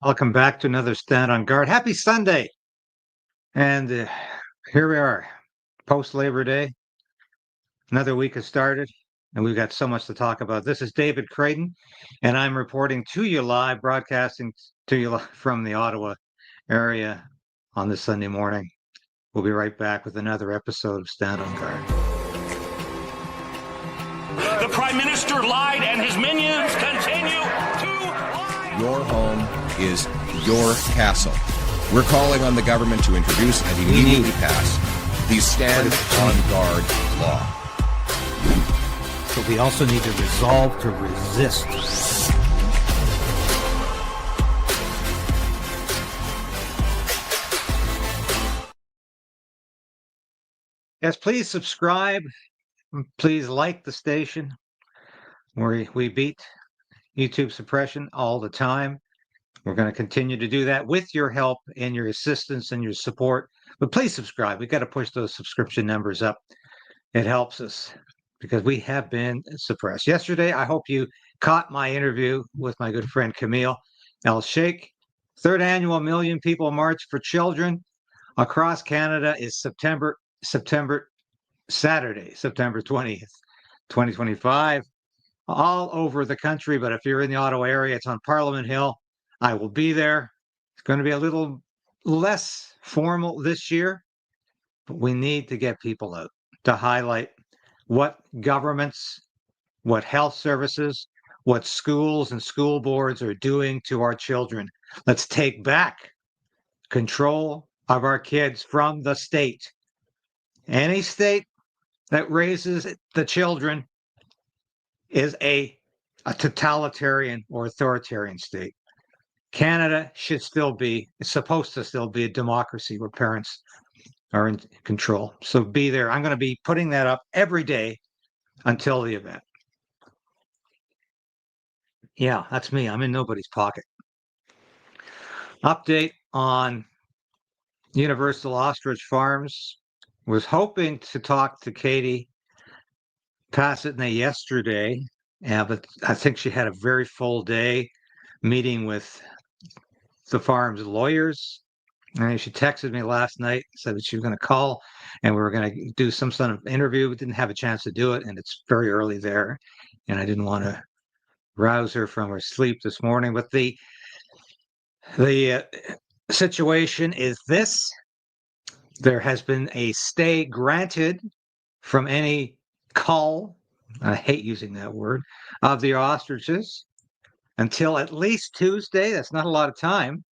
Welcome back to another Stand on Guard. Happy Sunday. And here we are, post Labor Day. Another week has started, and we've got so much to talk about. This is David Krayden, and I'm reporting to you live, broadcasting to you from the Ottawa area on this Sunday morning. We'll be right back with another episode of Stand on Guard. The Prime Minister lied, and his minions continue to lie. Your home is your castle. We're calling on the government to introduce and immediately pass the Stand on Guard law. But we also need to resolve to resist. Yes, please subscribe. Please like the station where we beat YouTube suppression all the time. We're going to continue to do that with your help and your assistance and your support. But please subscribe. We've got to push those subscription numbers up. It helps us because we have been suppressed. Yesterday, I hope you caught my interview with my good friend Camille El-Sheikh. Third annual Million People March for Children across Canada is Saturday, September 20th, 2025, all over the country. But if you're in the Ottawa area, it's on Parliament Hill. I will be there. It's going to be a little less formal this year, but we need to get people out to highlight what governments, what health services, what schools and school boards are doing to our children. Let's take back control of our kids from the state. Any state that raises the children is a totalitarian or authoritarian state. Canada should still be, it's supposed to still be a democracy where parents are in control. So be there. I'm going to be putting that up every day until the event. Yeah, that's me. I'm in nobody's pocket. Update on Universal Ostrich Farms. Was hoping to talk to Katie Passitney yesterday, but I think she had a very full day meeting with the farm's lawyers. And she texted me last night, said that she was going to call and we were going to do some sort of interview. We didn't have a chance to do it, and it's very early there. And I didn't want to rouse her from her sleep this morning. But the situation is this. There has been a stay granted from any cull, I hate using that word, of the ostriches until at least Tuesday. That's not a lot of time,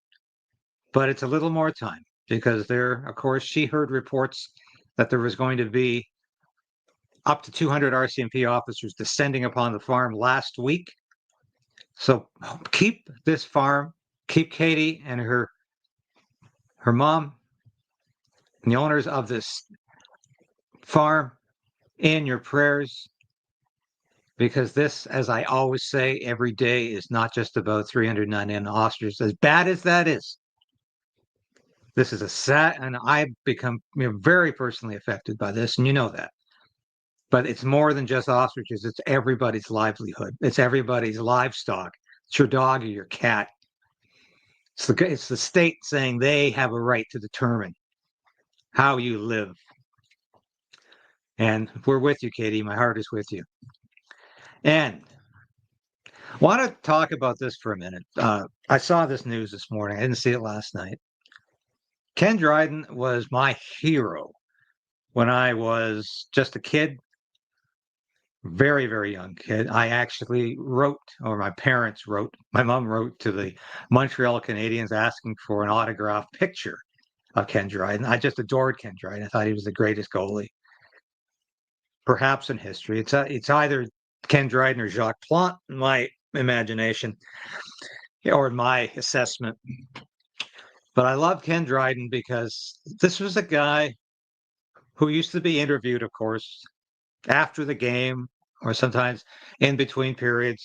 but it's a little more time because there, of course, she heard reports that there was going to be up to 200 RCMP officers descending upon the farm last week. So keep this farm, keep Katie and her mom, and the owners of this farm in your prayers, because this, as I always say every day, is not just about 399 ostriches. As bad as that is, this is a sad, and I've become very personally affected by this, and you know that. But it's more than just ostriches. It's everybody's livelihood. It's everybody's livestock. It's your dog or your cat. It's the state saying they have a right to determine how you live. And we're with you, Katie. My heart is with you. And I want to talk about this for a minute. I saw this news this morning. I didn't see it last night. Ken Dryden was my hero when I was just a kid, very, very young kid. I actually wrote, or my parents wrote, my mom wrote to the Montreal Canadiens asking for an autographed picture of Ken Dryden. I just adored Ken Dryden. I thought he was the greatest goalie, perhaps in history. It's either Ken Dryden or Jacques Plante, in my imagination, or in my assessment. But I love Ken Dryden because this was a guy who used to be interviewed, of course, after the game or sometimes in between periods.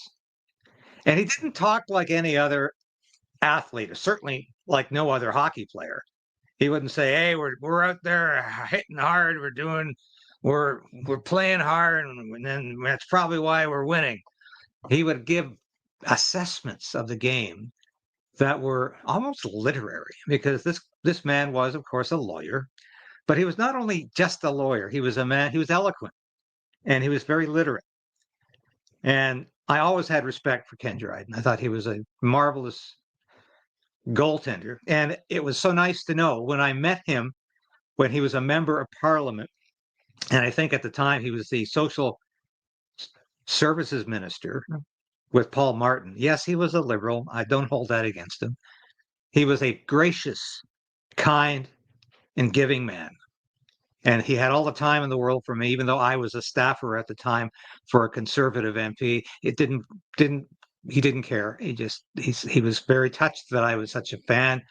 And he didn't talk like any other athlete, or certainly like no other hockey player. He wouldn't say, "Hey, we're out there hitting hard. We're playing hard, and then that's probably why we're winning." He would give assessments of the game that were almost literary, because this man was, of course, a lawyer, but he was not only just a lawyer, he was a man, he was eloquent, and he was very literate. And I always had respect for Ken Dryden. I thought he was a marvelous goaltender. And it was so nice to know when I met him when he was a member of parliament. And I think at the time he was the social services minister with Paul Martin. Yes, he was a liberal. I don't hold that against him. He was a gracious, kind, and giving man. And he had all the time in the world for me, even though I was a staffer at the time for a Conservative MP. He didn't care. He was very touched that I was such a fan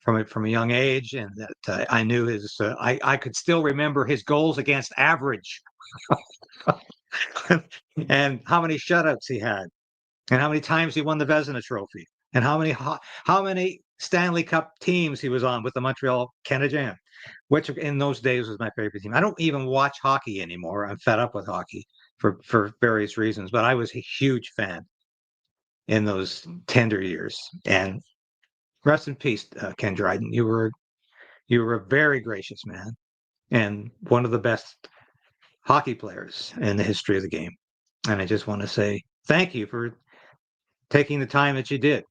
from a young age, and that I knew his. I could still remember his goals against average, and how many shutouts he had, and how many times he won the Vezina Trophy, and how many Stanley Cup teams he was on with the Montreal Canadiens, which in those days was my favorite team. I don't even watch hockey anymore. I'm fed up with hockey for various reasons, but I was a huge fan in those tender years. And rest in peace, Ken Dryden. You were a very gracious man and one of the best hockey players in the history of the game. And I just want to say thank you for taking the time that you did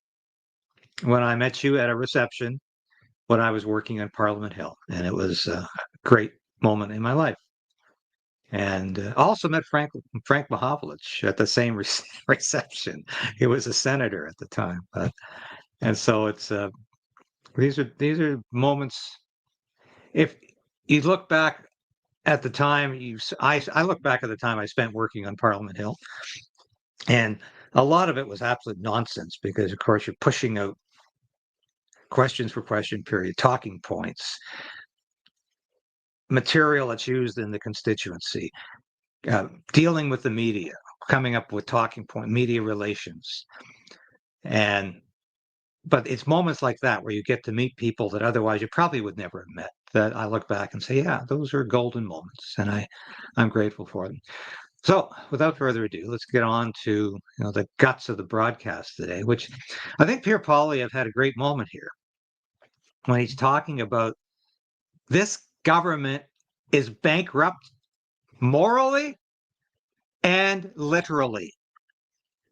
when I met you at a reception when I was working on Parliament Hill. And it was a great moment in my life. And also met Frank Mahovlich at the same reception. He was a senator at the time. And so it's these are moments. If you look back at the time, I look back at the time I spent working on Parliament Hill, and a lot of it was absolute nonsense because, of course, you're pushing out questions for question period, talking points, material that's used in the constituency, dealing with the media, coming up with talking point, media relations, but it's moments like that where you get to meet people that otherwise you probably would never have met, that I look back and say, yeah, those are golden moments, and I'm grateful for them. So without further ado, let's get on to the guts of the broadcast today, which I think Pierre Poilievre had a great moment here when he's talking about this government is bankrupt morally and literally.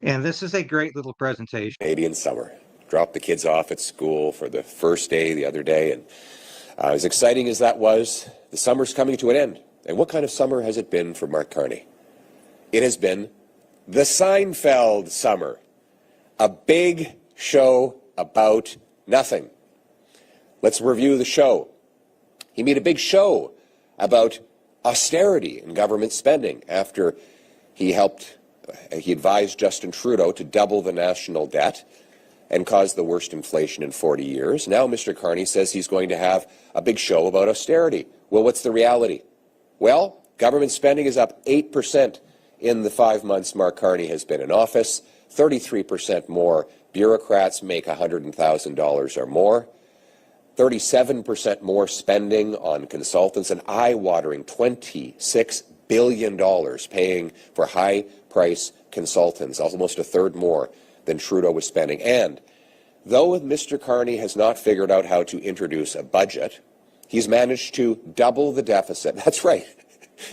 And this is a great little presentation. Canadian summer. Dropped the kids off at school for the first day the other day, and as exciting as that was, the summer's coming to an end. And what kind of summer has it been for Mark Carney? It has been the Seinfeld summer. A big show about nothing. Let's review the show. He made a big show about austerity in government spending after he advised Justin Trudeau to double the national debt and cause the worst inflation in 40 years. Now Mr. Carney says he's going to have a big show about austerity. Well, what's the reality? Well, government spending is up 8% in the 5 months Mark Carney has been in office. 33% more bureaucrats make $100,000 or more. 37% more spending on consultants, an eye-watering $26 billion paying for high-price consultants, almost a third more than Trudeau was spending. And though Mr. Carney has not figured out how to introduce a budget, he's managed to double the deficit. That's right.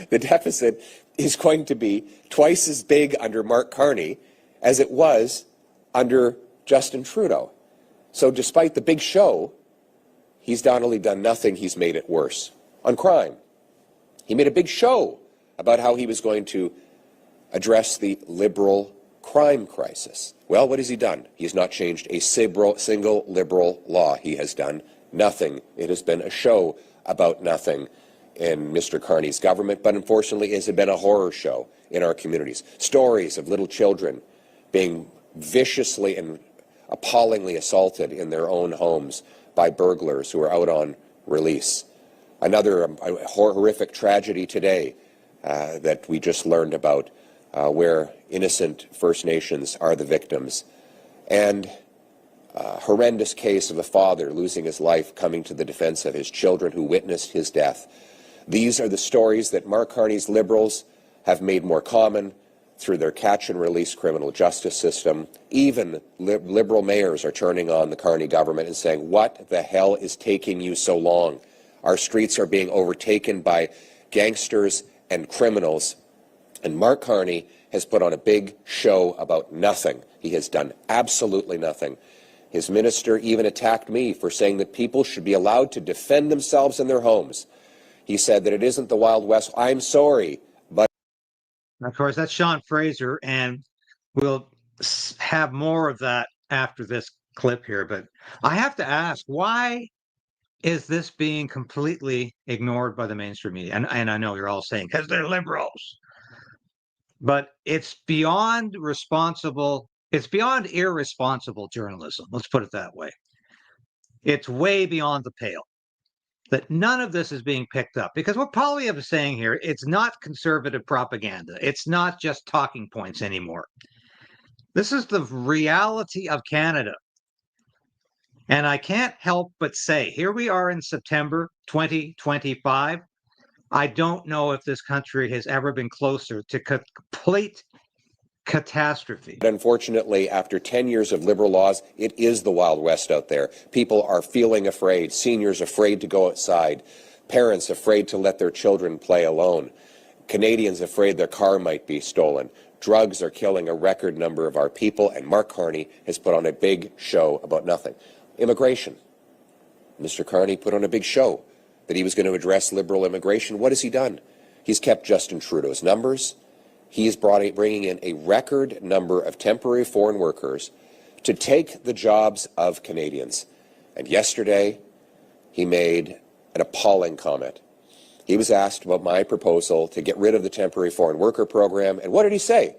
The deficit is going to be twice as big under Mark Carney as it was under Justin Trudeau. So despite the big show, he's not only done nothing, he's made it worse. On crime, he made a big show about how he was going to address the Liberal crime crisis. Well, what has he done? He has not changed a single Liberal law. He has done nothing. It has been a show about nothing in Mr. Carney's government, but unfortunately it has been a horror show in our communities. Stories of little children being viciously and appallingly assaulted in their own homes by burglars who are out on release. Another horrific tragedy today that we just learned about, where innocent First Nations are the victims. And a horrendous case of a father losing his life coming to the defense of his children who witnessed his death. These are the stories that Mark Carney's Liberals have made more common through their catch-and-release criminal justice system. Even Liberal mayors are turning on the Carney government and saying, what the hell is taking you so long? Our streets are being overtaken by gangsters and criminals. And Mark Carney has put on a big show about nothing. He has done absolutely nothing. His minister even attacked me for saying that people should be allowed to defend themselves in their homes. He said that it isn't the Wild West. I'm sorry, but... Of course, that's Sean Fraser, and we'll have more of that after this clip here. But I have to ask, why is this being completely ignored by the mainstream media? And I know you're all saying, because they're liberals. But it's beyond irresponsible journalism. Let's put it that way. It's way beyond the pale that none of this is being picked up. Because what Poilievre is saying here, it's not conservative propaganda. It's not just talking points anymore. This is the reality of Canada. And I can't help but say, here we are in September 2025. I don't know if this country has ever been closer to complete catastrophe. Unfortunately, after 10 years of liberal laws, it is the Wild West out there. People are feeling afraid. Seniors afraid to go outside. Parents afraid to let their children play alone. Canadians afraid their car might be stolen. Drugs are killing a record number of our people, and Mark Carney has put on a big show about nothing. Immigration. Mr. Carney put on a big show that he was going to address liberal immigration. What has he done? He's kept Justin Trudeau's numbers. He is bringing in a record number of temporary foreign workers to take the jobs of Canadians. And yesterday, he made an appalling comment. He was asked about my proposal to get rid of the temporary foreign worker program. And what did he say?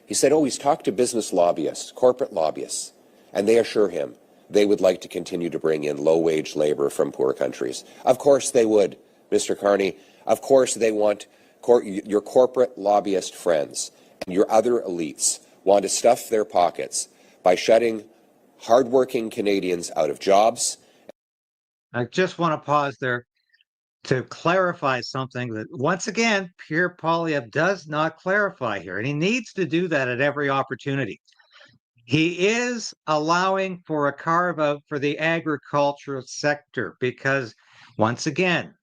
He said, oh, he's talked to business lobbyists, corporate lobbyists, and they assure him they would like to continue to bring in low-wage labor from poor countries. Of course they would, Mr. Carney. Of course they want your corporate lobbyist friends and your other elites want to stuff their pockets by shutting hardworking Canadians out of jobs. I just want to pause there to clarify something that, once again, Pierre Poilievre does not clarify here, and he needs to do that at every opportunity. He is allowing for a carve-out for the agricultural sector because, once again,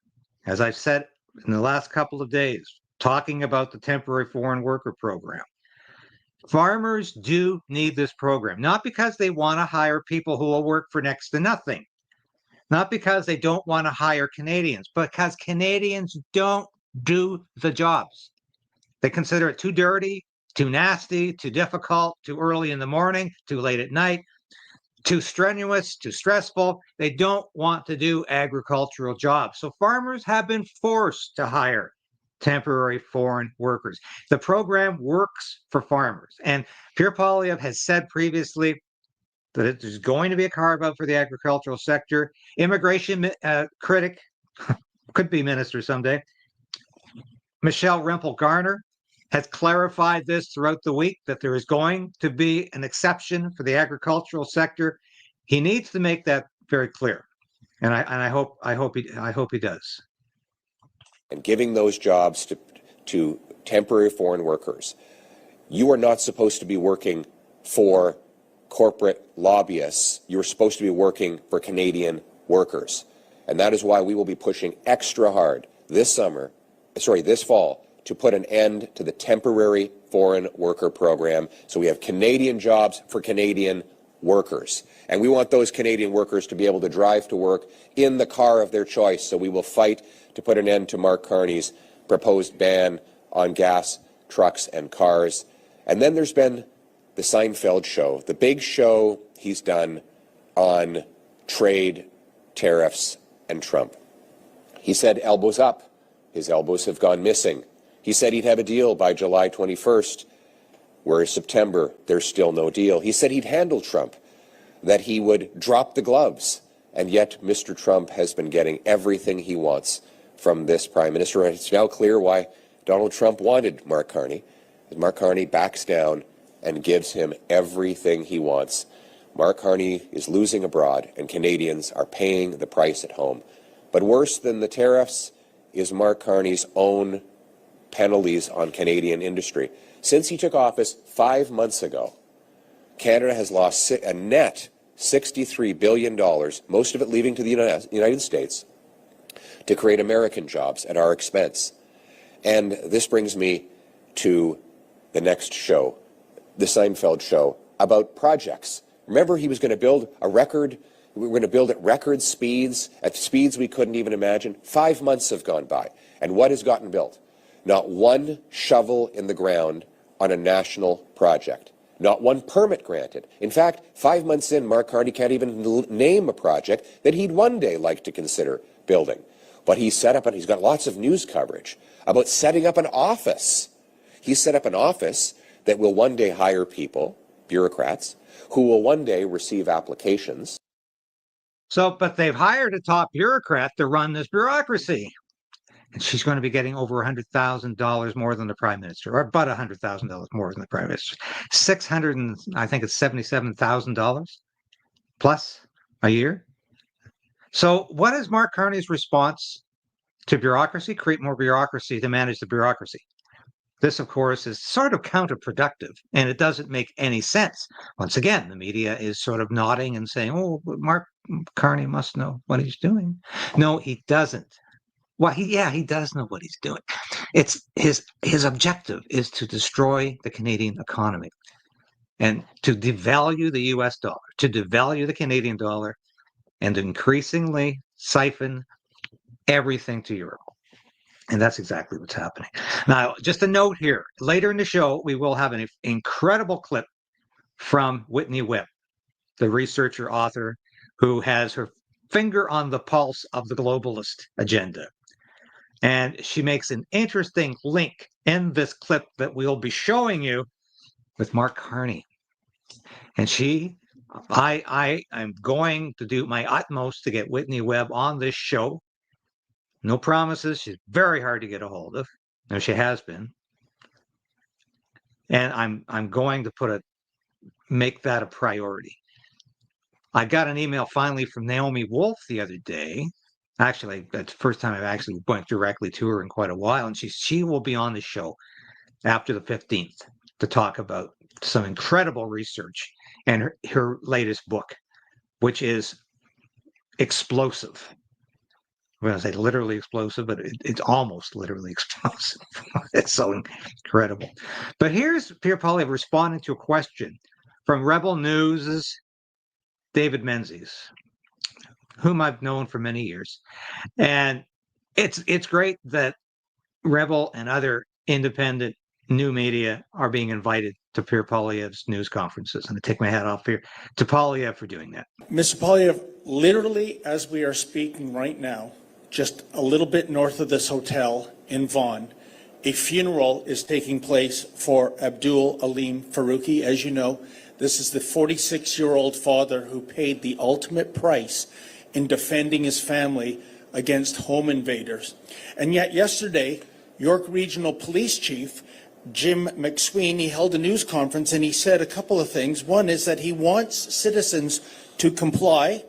as I've said in the last couple of days, talking about the temporary foreign worker program, farmers do need this program, not because they want to hire people who will work for next to nothing, not because they don't want to hire Canadians, but because Canadians don't do the jobs. They consider it too dirty, too nasty, too difficult, too early in the morning, too late at night, too strenuous, too stressful. They don't want to do agricultural jobs. So farmers have been forced to hire temporary foreign workers. The program works for farmers. And Pierre Poilievre has said previously that there's going to be a carve-out for the agricultural sector. Immigration critic, could be minister someday, Michelle Rempel-Garner has clarified this throughout the week, that there is going to be an exception for the agricultural sector. He needs to make that very clear, and I hope he does. And giving those jobs to temporary foreign workers, you are not supposed to be working for corporate lobbyists. You're supposed to be working for Canadian workers, and that is why we will be pushing extra hard this fall, to put an end to the temporary foreign worker program so we have Canadian jobs for Canadian workers. And we want those Canadian workers to be able to drive to work in the car of their choice. So we will fight to put an end to Mark Carney's proposed ban on gas, trucks, and cars. And then there's been the Seinfeld show, the big show he's done on trade, tariffs, and Trump. He said elbows up. His elbows have gone missing. He said he'd have a deal by July 21st, whereas September, there's still no deal. He said he'd handle Trump, that he would drop the gloves, and yet Mr. Trump has been getting everything he wants from this Prime Minister, and it's now clear why Donald Trump wanted Mark Carney. Mark Carney backs down and gives him everything he wants. Mark Carney is losing abroad, and Canadians are paying the price at home. But worse than the tariffs is Mark Carney's own penalties on Canadian industry. Since he took office 5 months ago, Canada has lost a net $63 billion, most of it leaving to the United States, to create American jobs at our expense. And this brings me to the next show, the Seinfeld show, about projects. Remember, he was going to build a record, we were going to build at record speeds, at speeds we couldn't even imagine. 5 months have gone by. And what has gotten built? Not one shovel in the ground on a national project. Not one permit granted. In fact, 5 months in, Mark Carney can't even name a project that he'd one day like to consider building. But he's got lots of news coverage about setting up an office. He set up an office that will one day hire people, bureaucrats, who will one day receive applications. So, but they've hired a top bureaucrat to run this bureaucracy. And she's going to be getting over $100,000 more than the Prime Minister, or about $100,000 more than the Prime Minister. I think it's $77,000 plus a year. So what is Mark Carney's response to bureaucracy? Create more bureaucracy to manage the bureaucracy. This, of course, is sort of counterproductive, and it doesn't make any sense. Once again, the media is sort of nodding and saying, oh, but Mark Carney must know what he's doing. No, he doesn't. Well, he does know what he's doing. It's his objective is to destroy the Canadian economy and to devalue the US dollar, to devalue the Canadian dollar, and increasingly siphon everything to Europe. And that's exactly what's happening. Now, just a note here, later in the show, we will have an incredible clip from Whitney Webb, the researcher author who has her finger on the pulse of the globalist agenda. And she makes an interesting link in this clip that we'll be showing you with Mark Carney. And I'm going to do my utmost to get Whitney Webb on this show. No promises. She's very hard to get a hold of. No, she has been. And I'm going to make that a priority. I got an email finally from Naomi Wolf the other day. Actually, that's the first time I've actually went directly to her in quite a while. And she will be on the show after the 15th to talk about some incredible research and her latest book, which is explosive. I'm going to say literally explosive, but it's almost literally explosive. It's so incredible. But here's Pierre Poilievre responding to a question from Rebel News' David Menzies, whom I've known for many years. And it's great that Rebel and other independent new media are being invited to Pierre Poilievre's news conferences. And I take my hat off here to Poilievre for doing that. Mr. Poilievre, literally as we are speaking right now, just a little bit north of this hotel in Vaughan, a funeral is taking place for Abdul Aleem Faruqi. As you know, this is the 46-year-old father who paid the ultimate price in defending his family against home invaders. And yet yesterday, York Regional Police Chief Jim McSween, he held a news conference and he said a couple of things. One is that he wants citizens to comply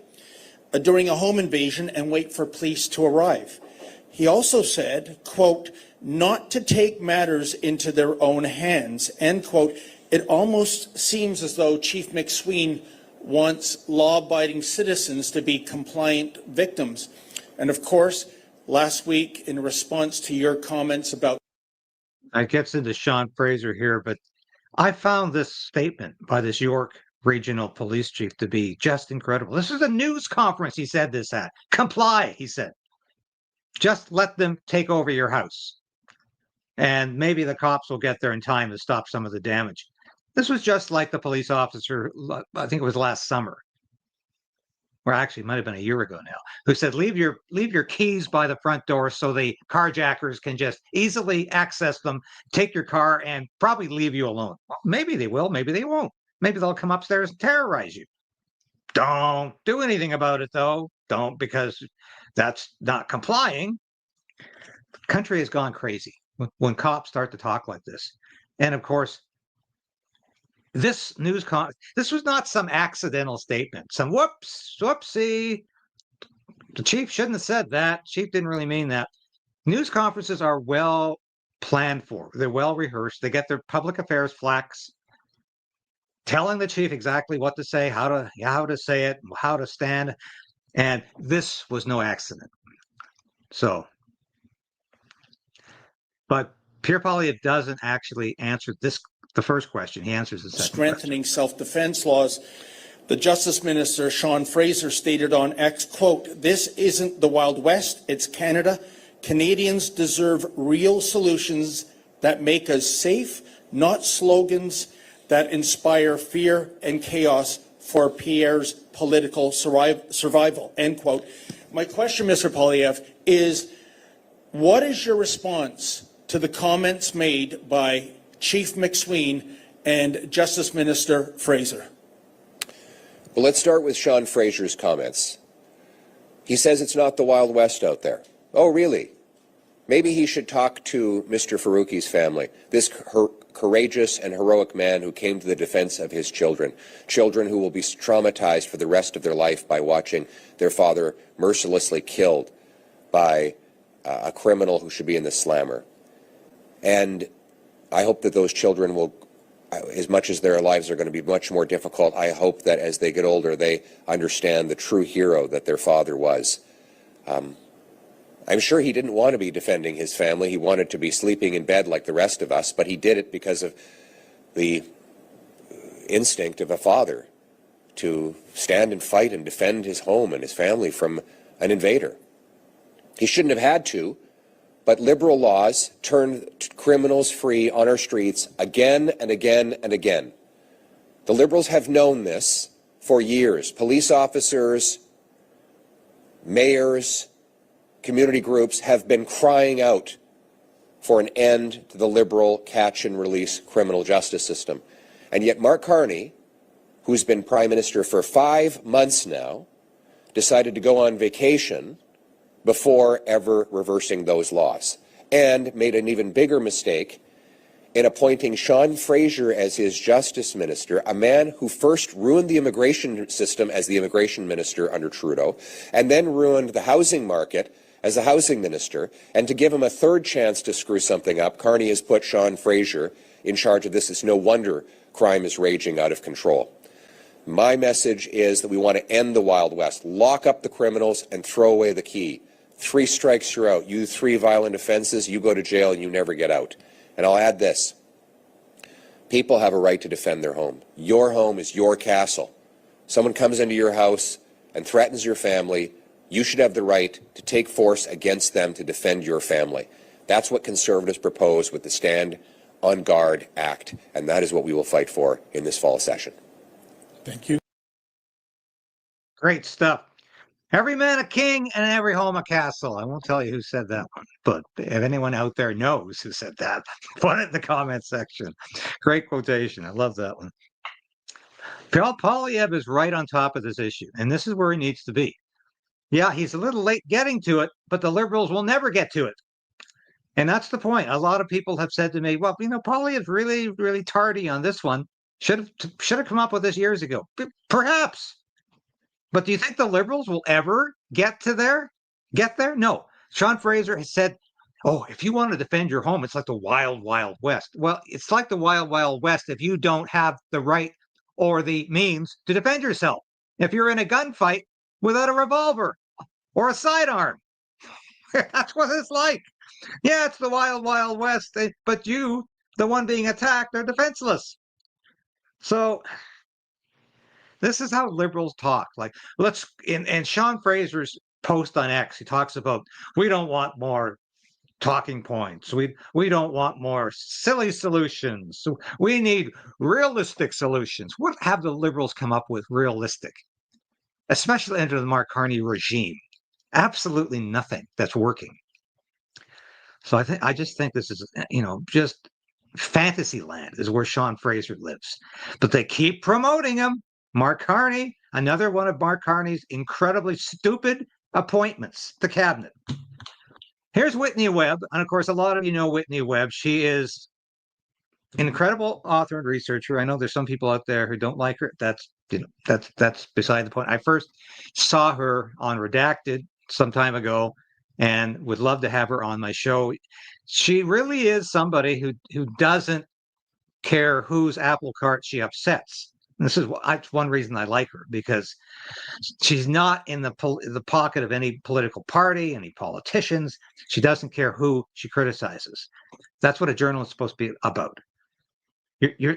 during a home invasion and wait for police to arrive. He also said, quote, not to take matters into their own hands, end quote. It almost seems as though Chief McSween wants law-abiding citizens to be compliant victims. And of course, last week, in response to your comments about... I gets into Sean Fraser here, but I found this statement by this York Regional Police Chief to be just incredible. This is a news conference he said this at. Comply, he said. Just let them take over your house. And maybe the cops will get there in time to stop some of the damage. This was just like the police officer, I think it was last summer, or actually it might have been a year ago now, who said, leave your keys by the front door so the carjackers can just easily access them, take your car, and probably leave you alone. Well, maybe they will, maybe they won't. Maybe they'll come upstairs and terrorize you. Don't do anything about it, though. Don't, because that's not complying. The country has gone crazy when cops start to talk like this. And of course, this this was not some accidental statement, some whoopsie. The chief shouldn't have said that. Chief didn't really mean that. News conferences are well planned for. They're well rehearsed. They get their public affairs flacks telling the chief exactly what to say, how to say it, how to stand. And this was no accident. So, but Pierre Poilievre doesn't actually answer the first question. He answers the second strengthening self-defense laws. The Justice Minister, Sean Fraser, stated on X, quote, "This isn't the Wild West, it's Canada. Canadians deserve real solutions that make us safe, not slogans that inspire fear and chaos for Pierre's political survival," end quote. My question, Mr. Poilievre, is what is your response to the comments made by Chief McSween and Justice Minister Fraser? Well, let's start with Sean Fraser's comments. He says it's not the Wild West out there. Oh, really? Maybe he should talk to Mr. Faruqi's family, this courageous and heroic man who came to the defense of his children, children who will be traumatized for the rest of their life by watching their father mercilessly killed by a criminal who should be in the slammer. And I hope that those children will, as much as their lives are going to be much more difficult, I hope that as they get older, they understand the true hero that their father was. I'm sure he didn't want to be defending his family. He wanted to be sleeping in bed like the rest of us, but he did it because of the instinct of a father to stand and fight and defend his home and his family from an invader. He shouldn't have had to, but liberal laws turn criminals free on our streets again and again and again. The Liberals have known this for years. Police officers, mayors, community groups have been crying out for an end to the Liberal catch and release criminal justice system. And yet Mark Carney, who's been Prime Minister for 5 months now, decided to go on vacation before ever reversing those laws, and made an even bigger mistake in appointing Sean Fraser as his Justice Minister, a man who first ruined the immigration system as the immigration minister under Trudeau, and then ruined the housing market as the housing minister. And to give him a third chance to screw something up, Carney has put Sean Fraser in charge of this. It's no wonder crime is raging out of control. My message is that we want to end the Wild West, lock up the criminals and throw away the key. 3 strikes, you're out. You 3 violent offenses, you go to jail and you never get out. And I'll add this. People have a right to defend their home. Your home is your castle. Someone comes into your house and threatens your family, you should have the right to take force against them to defend your family. That's what Conservatives propose with the Stand on Guard Act, and that is what we will fight for in this fall session. Thank you. Great stuff. Every man a king and every home a castle. I won't tell you who said that one, but if anyone out there knows who said that, put it in the comment section. Great quotation. I love that one. Pierre Poilievre is right on top of this issue, and this is where he needs to be. Yeah, he's a little late getting to it, but the Liberals will never get to it. And that's the point. A lot of people have said to me, well, Poilievre's really, really tardy on this one. Should have come up with this years ago. Perhaps. But do you think the Liberals will ever get there? No. Sean Fraser has said, oh, if you want to defend your home, it's like the wild, wild west. Well, it's like the wild, wild west if you don't have the right or the means to defend yourself. If you're in a gunfight without a revolver or a sidearm, that's what it's like. Yeah, it's the wild, wild west, but you, the one being attacked, are defenseless. So this is how Liberals talk. Like, and Sean Fraser's post on X, he talks about, we don't want more talking points. We don't want more silly solutions. So we need realistic solutions. What have the Liberals come up with realistic? Especially under the Mark Carney regime. Absolutely nothing that's working. So I just think this is, just fantasy land is where Sean Fraser lives. But they keep promoting him. Mark Carney, another one of Mark Carney's incredibly stupid appointments, the cabinet. Here's Whitney Webb. And of course, a lot of you know Whitney Webb. She is an incredible author and researcher. I know there's some people out there who don't like her. That's beside the point. I first saw her on Redacted some time ago and would love to have her on my show. she really is somebody who doesn't care whose apple cart she upsets. This is one reason I like her, because she's not in the pocket of any political party, any politicians. She doesn't care who she criticizes. That's what a journalist is supposed to be about.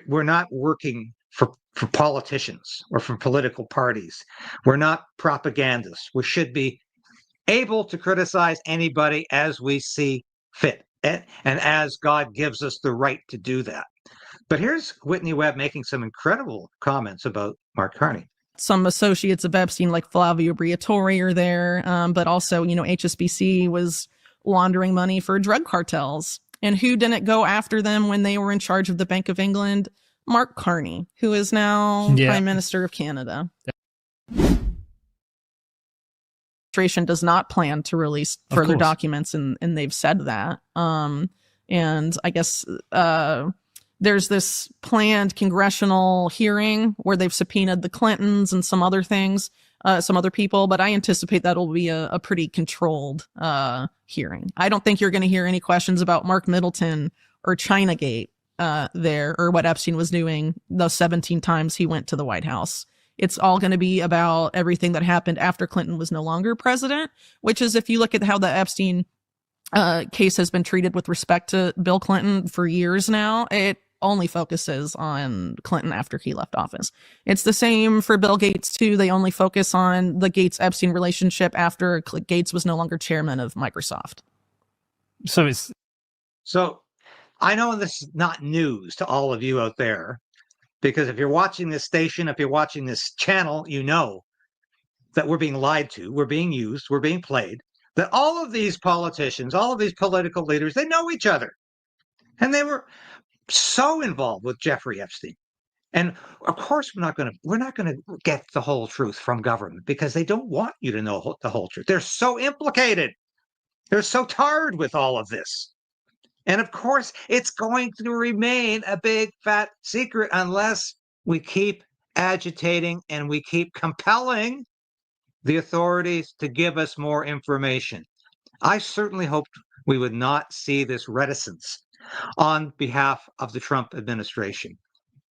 We're not working for politicians or for political parties. We're not propagandists. We should be able to criticize anybody as we see fit, and as God gives us the right to do that. But here's Whitney Webb making some incredible comments about Mark Carney. Some associates of Epstein, like Flavio Briatore, are there, but also, HSBC was laundering money for drug cartels. And who didn't go after them when they were in charge of the Bank of England? Mark Carney, who is now Prime Minister of Canada. Administration does not plan to release further documents, and they've said that. And I guess there's this planned congressional hearing where they've subpoenaed the Clintons and some other things, some other people, but I anticipate that'll be a pretty controlled hearing. I don't think you're going to hear any questions about Mark Middleton or Chinagate there, or what Epstein was doing those 17 times he went to the White House. It's all going to be about everything that happened after Clinton was no longer president, which is, if you look at how the Epstein case has been treated with respect to Bill Clinton for years now, it only focuses on Clinton after he left office. It's the same for Bill Gates too. They only focus on the Gates-Epstein relationship after Gates was no longer chairman of Microsoft. So I know this is not news to all of you out there, because if you're watching this station, if you're watching this channel, you know that we're being lied to, we're being used, we're being played, that all of these politicians, all of these political leaders, they know each other. And they were so involved with Jeffrey Epstein. And of course, we're not going to get the whole truth from government, because they don't want you to know the whole truth. They're so implicated. They're so tarred with all of this. And of course, it's going to remain a big fat secret unless we keep agitating and we keep compelling the authorities to give us more information. I certainly hoped we would not see this reticence on behalf of the Trump administration.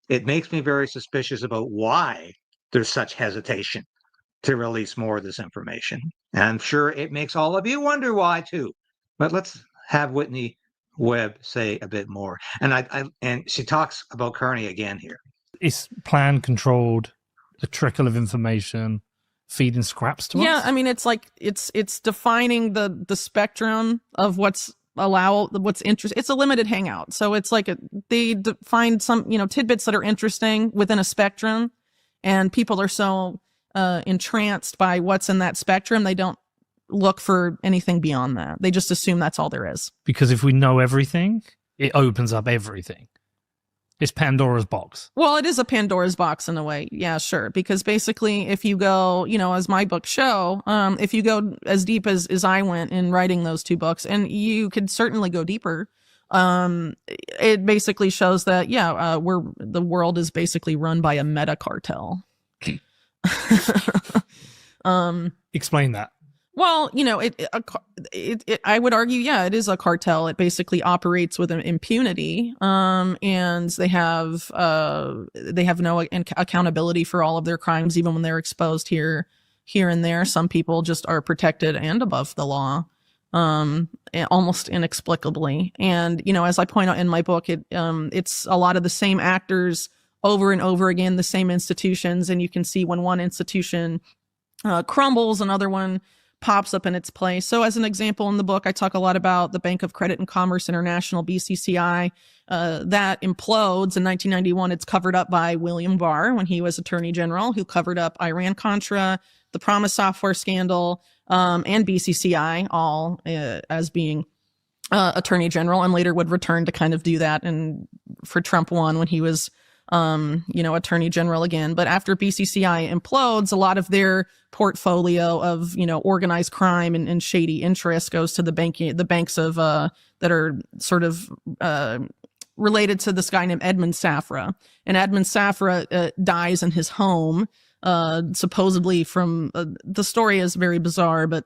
It makes me very suspicious about why there's such hesitation to release more of this information. And I'm sure it makes all of you wonder why too. But let's have Whitney Webb say a bit more. And she talks about Carney again here. It's plan controlled, a trickle of information, feeding scraps to us. Yeah, I mean, it's like it's defining the spectrum of what's interesting. It's a limited hangout, so it's like they find some tidbits that are interesting within a spectrum, and people are so entranced by what's in that spectrum, they don't look for anything beyond that. They just assume that's all there is. Because if we know everything, it opens up everything. It's Pandora's box. Well, it is a Pandora's box in a way. Yeah, sure. Because basically, if you go, as my books show, if you go as deep as I went in writing those two books, and you could certainly go deeper, it basically shows that, the world is basically run by a Meta-Cartel. Explain that. Well, I would argue, it is a cartel. It basically operates with impunity, and they have no accountability for all of their crimes, even when they're exposed here and there. Some people just are protected and above the law, almost inexplicably. And as I point out in my book, it's a lot of the same actors over and over again, the same institutions, and you can see when one institution crumbles, another one pops up in its place. So as an example in the book, I talk a lot about the Bank of Credit and Commerce International, BCCI, that implodes in 1991. It's covered up by William Barr when he was Attorney General, who covered up Iran-Contra, the Promise Software scandal, and BCCI, all as being Attorney General, and later would return to kind of do that and for Trump 1 when he was Attorney General again. But after BCCI implodes, a lot of their portfolio of, organized crime and shady interests goes to the banks of, that are sort of, related to this guy named Edmund Safra. And Edmund Safra dies in his home supposedly from the story is very bizarre, but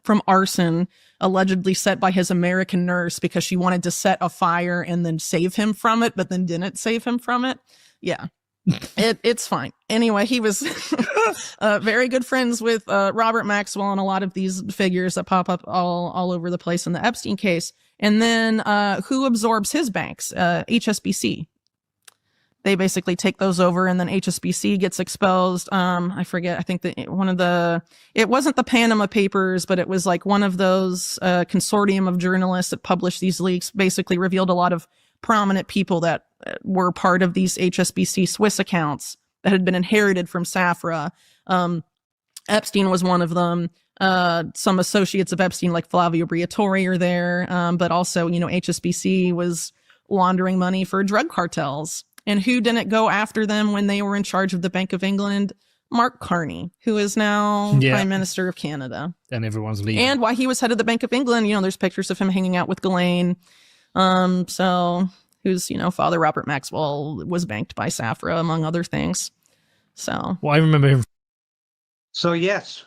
from arson allegedly set by his American nurse because she wanted to set a fire and then save him from it, but then didn't save him from it. Yeah. It's fine. Anyway, he was very good friends with Robert Maxwell and a lot of these figures that pop up all over the place in the Epstein case. And then who absorbs his banks? HSBC. They basically take those over, and then HSBC gets exposed. I forget. I think that it wasn't the Panama Papers, but it was like one of those consortium of journalists that published these leaks, basically revealed a lot of prominent people that were part of these HSBC Swiss accounts that had been inherited from Safra. Epstein was one of them. Some associates of Epstein, like Flavio Briatore, are there. But also, HSBC was laundering money for drug cartels. And who didn't go after them when they were in charge of the Bank of England? Mark Carney, who is now Prime Minister of Canada. And everyone's leaving. And while he was head of the Bank of England, there's pictures of him hanging out with Ghislaine. Who's, Father Robert Maxwell was banked by Safra, among other things. So. Well, I remember him. So, yes.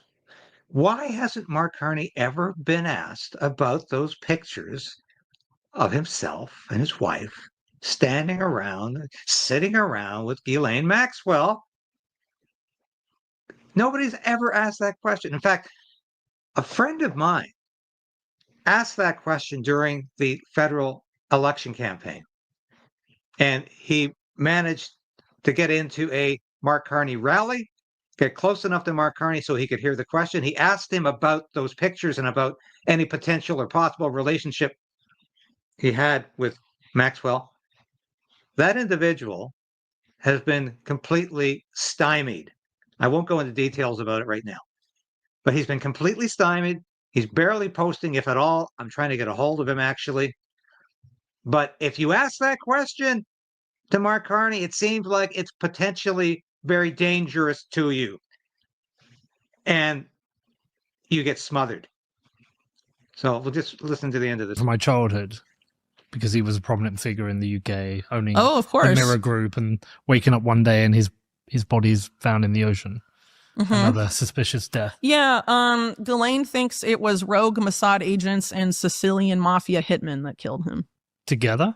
Why hasn't Mark Carney ever been asked about those pictures of himself and his wife standing around, sitting around with Ghislaine Maxwell? Nobody's ever asked that question. In fact, a friend of mine asked that question during the federal election campaign. And he managed to get into a Mark Carney rally, get close enough to Mark Carney so he could hear the question. He asked him about those pictures and about any potential or possible relationship he had with Maxwell. That individual has been completely stymied. I won't go into details about it right now, but he's been completely stymied. He's barely posting, if at all. I'm trying to get a hold of him, actually. But if you ask that question to Mark Carney, it seems like it's potentially very dangerous to you. And you get smothered. So we'll just listen to the end of this. From my childhood, because he was a prominent figure in the UK, owning of course, the Mirror Group, and waking up one day and his body's found in the ocean. Mm-hmm. Another suspicious death. Yeah, Ghislaine thinks it was rogue Mossad agents and Sicilian mafia hitmen that killed him. Together?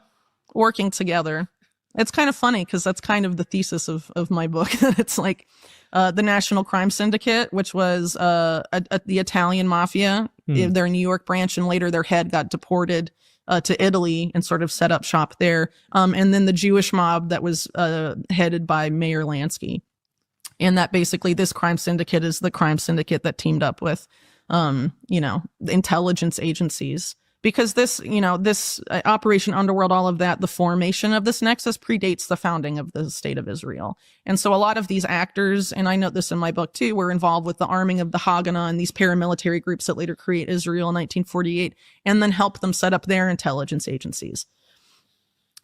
Working together. It's kind of funny because that's kind of the thesis of my book. It's like the National Crime Syndicate, which was the Italian mafia, their New York branch, and later their head got deported to Italy and sort of set up shop there. And then the Jewish mob that was headed by Mayor Lansky. And that basically this crime syndicate is the crime syndicate that teamed up with, the intelligence agencies. Because this Operation Underworld, all of that, the formation of this nexus predates the founding of the State of Israel. And so a lot of these actors, and I note this in my book too, were involved with the arming of the Haganah and these paramilitary groups that later create Israel in 1948, and then help them set up their intelligence agencies.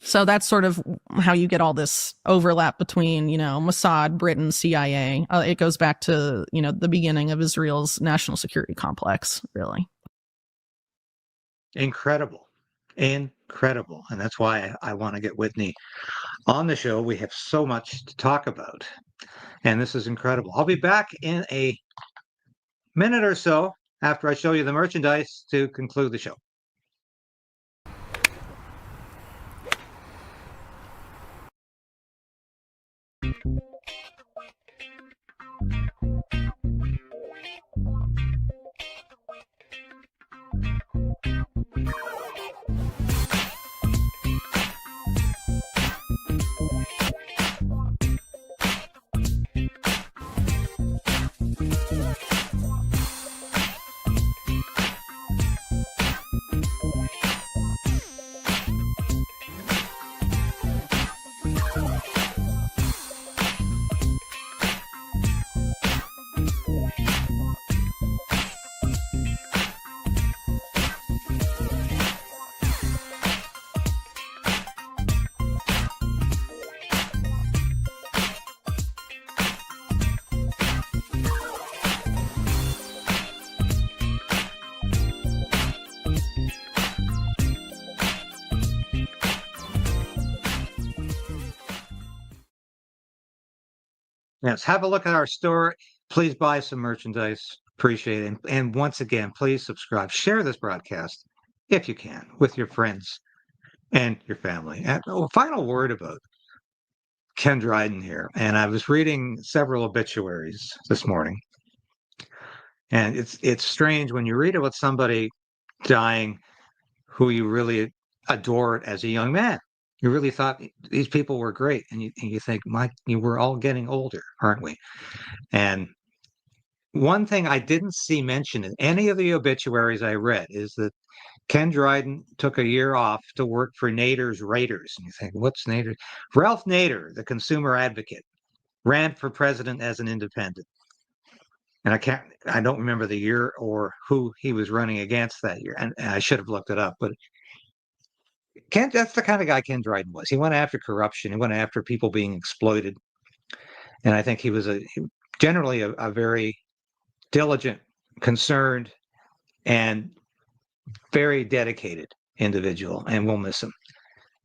So that's sort of how you get all this overlap between, Mossad, Britain, CIA. It goes back to, the beginning of Israel's national security complex, really. Incredible. And that's why I want to get Whitney on the show. We have so much to talk about. And this is incredible. I'll be back in a minute or so after I show you the merchandise to conclude the show. Yes, have a look at our store. Please buy some merchandise. Appreciate it. And once again, please subscribe. Share this broadcast if you can with your friends and your family. And final word about Ken Dryden here. And I was reading several obituaries this morning. And it's strange when you read about somebody dying who you really adored as a young man. You really thought these people were great. And you think, Mike, we're all getting older, aren't we? And one thing I didn't see mentioned in any of the obituaries I read is that Ken Dryden took a year off to work for Nader's Raiders. And you think, what's Nader? Ralph Nader, the consumer advocate, ran for president as an independent. And I don't remember the year or who he was running against that year. And I should have looked it up, but that's the kind of guy Ken Dryden was. He went after corruption. He went after people being exploited. And I think he was generally a very diligent, concerned, and very dedicated individual. And we'll miss him.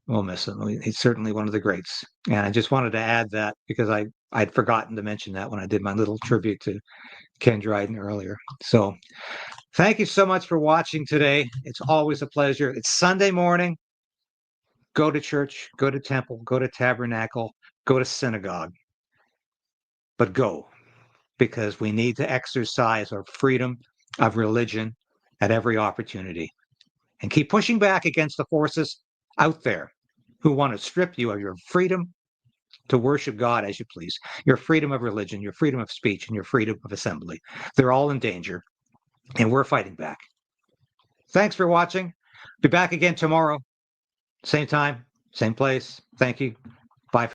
We'll miss him. He's certainly one of the greats. And I just wanted to add that because I'd forgotten to mention that when I did my little tribute to Ken Dryden earlier. So thank you so much for watching today. It's always a pleasure. It's Sunday morning. Go to church, go to temple, go to tabernacle, go to synagogue. But go, because we need to exercise our freedom of religion at every opportunity and keep pushing back against the forces out there who want to strip you of your freedom to worship God as you please, your freedom of religion, your freedom of speech, and your freedom of assembly. They're all in danger, and we're fighting back. Thanks for watching. Be back again tomorrow. Same time, same place. Thank you.